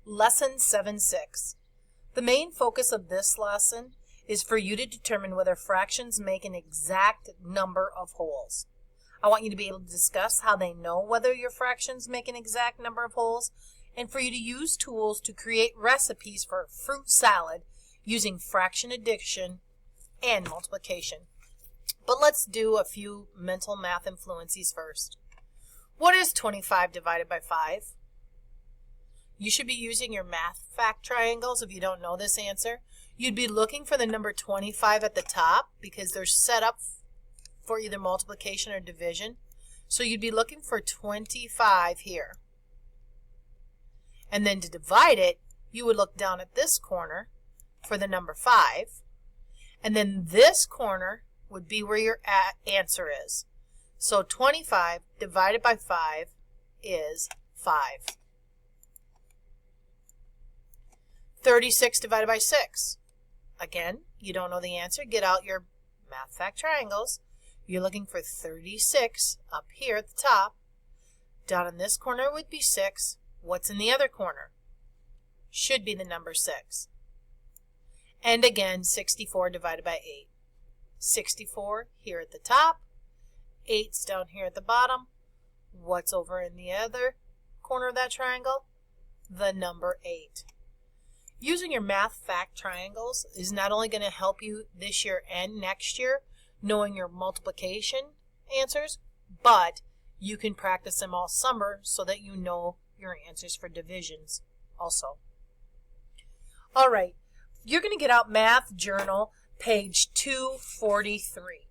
Lesson 7-6. The main focus of this lesson is for you to determine whether fractions make an exact number of wholes. I want you to be able to discuss how they know whether your fractions make an exact number of wholes, and for you to use tools to create recipes for fruit salad using fraction addition and multiplication. But let's do a few mental math influences first. What is 25 divided by 5? You should be using your math fact triangles if you don't know this answer. You'd be looking for the number 25 at the top because they're set up for either multiplication or division. So you'd be looking for 25 here. And then to divide it, you would look down at this corner for the number 5. And then this corner would be where your answer is. So 25 divided by 5 is 5. 36 divided by 6. Again, you don't know the answer. Get out your math fact triangles. You're looking for 36 up here at the top. Down in this corner would be 6. What's in the other corner? Should be the number 6. And again, 64 divided by 8. 64 here at the top. 8's down here at the bottom. What's over in the other corner of that triangle? The number 8. Using your math fact triangles is not only going to help you this year and next year knowing your multiplication answers, but you can practice them all summer so that you know your answers for divisions also. All right, you're going to get out Math Journal, page 243.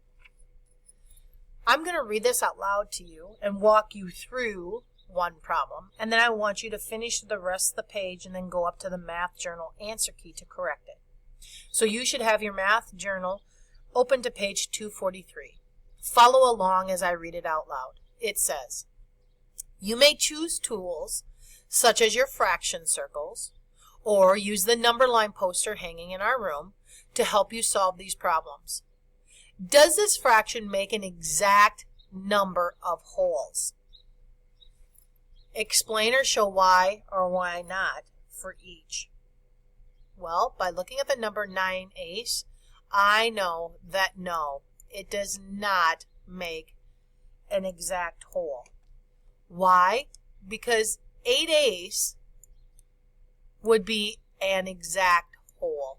I'm going to read this out loud to you and walk you through one problem, and then I want you to finish the rest of the page and then go up to the Math Journal answer key to correct it. So you should have your Math Journal open to page 243. Follow along as I read it out loud. It says, you may choose tools such as your fraction circles or use the number line poster hanging in our room to help you solve these problems. Does this fraction make an exact number of wholes? Explain or show why or why not for each. Well, by looking at the number 9/8, I know that no, it does not make an exact whole. Why? Because 8/8 would be an exact whole.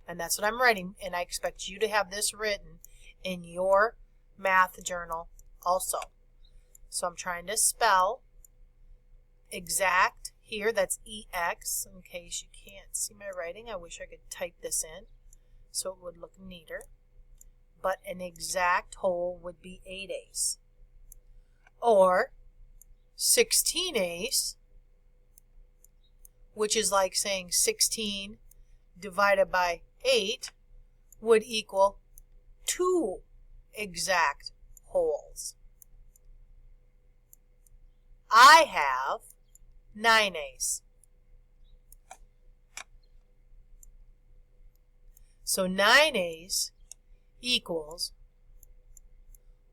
And that's what I'm writing, and I expect you to have this written in your math journal also. So I'm trying to spell exact here, that's EX, in case you can't see my writing. I wish I could type this in so it would look neater. But an exact whole would be 8/8. Or 16/8, which is like saying 16 divided by 8 would equal 2 exact wholes. I have 9/8. So 9/8 equals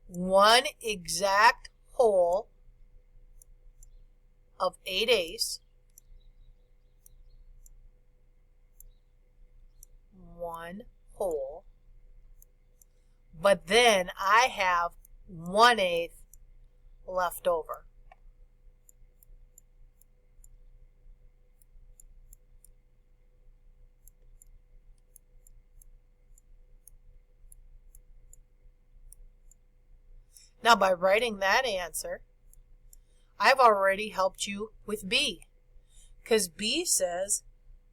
1 exact whole of 8/8, 1 whole, but then I have 1/8 left over. Now, by writing that answer, I've already helped you with B, because B says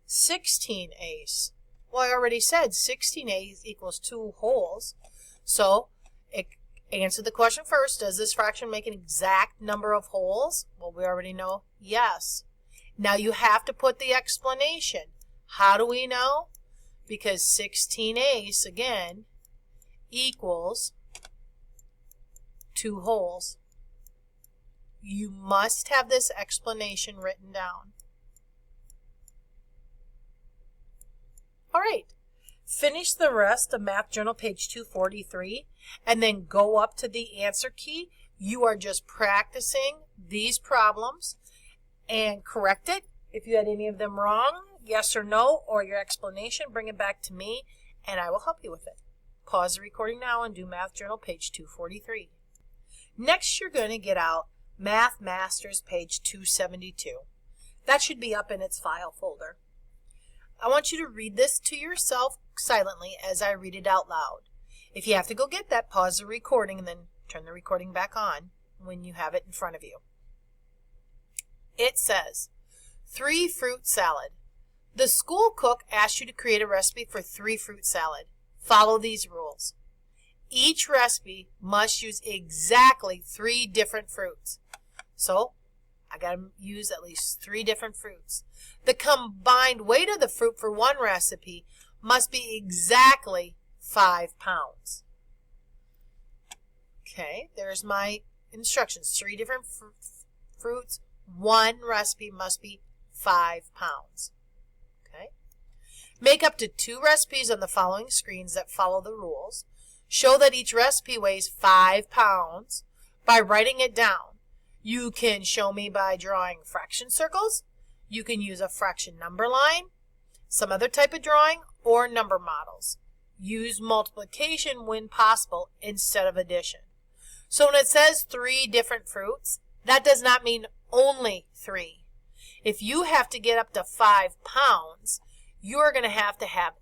16/8. Well, I already said 16/8 equals 2 wholes. So, answer the question first. Does this fraction make an exact number of wholes? Well, we already know yes. Now, you have to put the explanation. How do we know? Because 16/8, again, equals 2 wholes. You must have this explanation written down. All right, finish the rest of Math Journal page 243 and then go up to the answer key. You are just practicing these problems and correct it. If you had any of them wrong, yes or no, or your explanation, bring it back to me and I will help you with it. Pause the recording now and do Math Journal page 243. Next, you're going to get out Math Masters page 272. That should be up in its file folder. I want you to read this to yourself silently as I read it out loud. If you have to go get that, pause the recording and then turn the recording back on when you have it in front of you. It says, 3-fruit salad. The school cook asked you to create a recipe for 3-fruit salad. Follow these rules. Each recipe must use exactly 3 different fruits. So, I got to use at least 3 different fruits. The combined weight of the fruit for one recipe must be exactly 5 pounds. Okay, there's my instructions. 3 different fruits. One recipe must be 5 pounds. Okay. Make up to 2 recipes on the following screens that follow the rules. Show that each recipe weighs 5 pounds by writing it down. You can show me by drawing fraction circles. You can use a fraction number line, some other type of drawing, or number models. Use multiplication when possible instead of addition. So when it says 3 different fruits, that does not mean only 3. If you have to get up to 5 pounds, you're going to have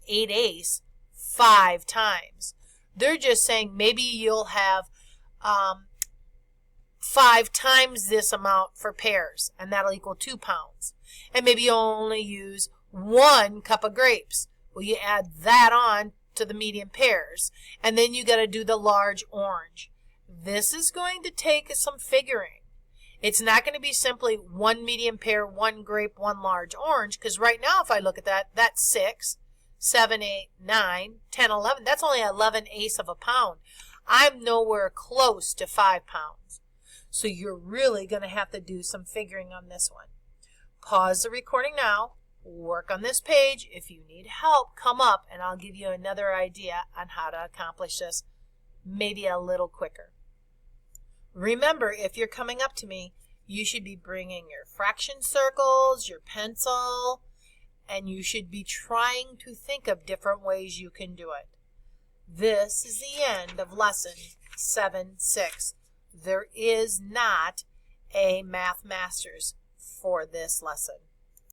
8 ace 5 times. They're just saying maybe you'll have 5 times this amount for pears, and that'll equal 2 pounds. And maybe you'll only use 1 cup of grapes. Well, you add that on to the medium pears, and then you got to do the large orange. This is going to take some figuring. It's not going to be simply 1 medium pear, 1 grape, 1 large orange, because right now if I look at that, that's 6, 7, 8, 9, 10, 11. That's only 11 eighths of a pound. I'm nowhere close to 5 pounds. So you're really going to have to do some figuring on this one. Pause the recording now. Work on this page. If you need help, come up and I'll give you another idea on how to accomplish this maybe a little quicker. Remember, if you're coming up to me, you should be bringing your fraction circles, your pencil, and you should be trying to think of different ways you can do it. This is the end of lesson 7-6. There is not a Math Masters for this lesson.